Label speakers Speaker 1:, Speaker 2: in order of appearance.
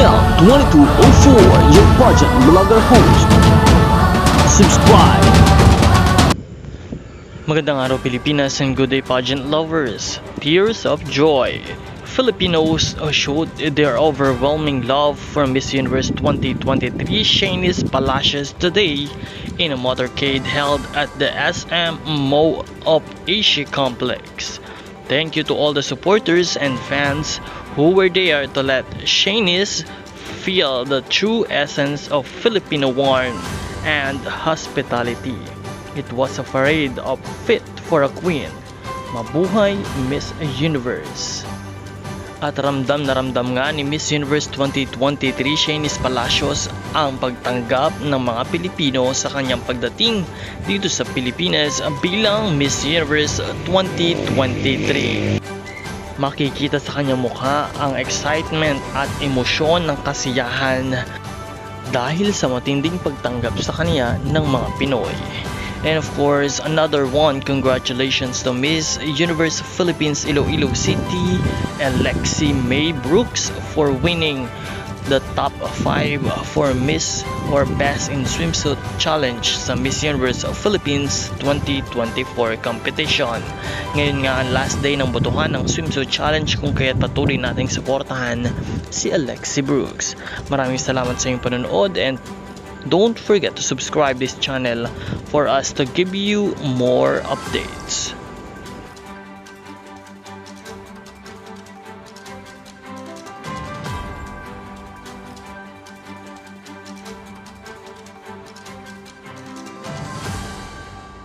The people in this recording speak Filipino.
Speaker 1: Mel2204, your pageant vlogger host. Subscribe.
Speaker 2: Magandang araw Pilipinas and good day pageant lovers. Tears of joy. Filipinos showed their overwhelming love for Miss Universe 2023 Shanice Palacios today in a motorcade held at the SM Mall of Asia complex. Thank you to all the supporters and fans who were there to let Shanice feel the true essence of Filipino warmth and hospitality. It was a parade of fit for a queen. Mabuhay Miss Universe! At ramdam na ramdam nga ni Miss Universe 2023 Shanice Palacios ang pagtanggap ng mga Pilipino sa kanyang pagdating dito sa Pilipinas bilang Miss Universe 2023. Makikita sa kanyang mukha ang excitement at emosyon ng kasiyahan dahil sa matinding pagtanggap sa kanya ng mga Pinoy. And of course, another one, congratulations to Miss Universe Philippines Iloilo City, Alexi May Brooks for winning the top 5 for Miss or Best in Swimsuit Challenge sa Miss Universe Philippines 2024 competition. Ngayon nga ang last day ng botohan ng Swimsuit Challenge kung kaya't patuloy nating suportahan si Alexi Brooks. Maraming salamat sa iyong panonood and don't forget to subscribe this channel for us to give you more updates.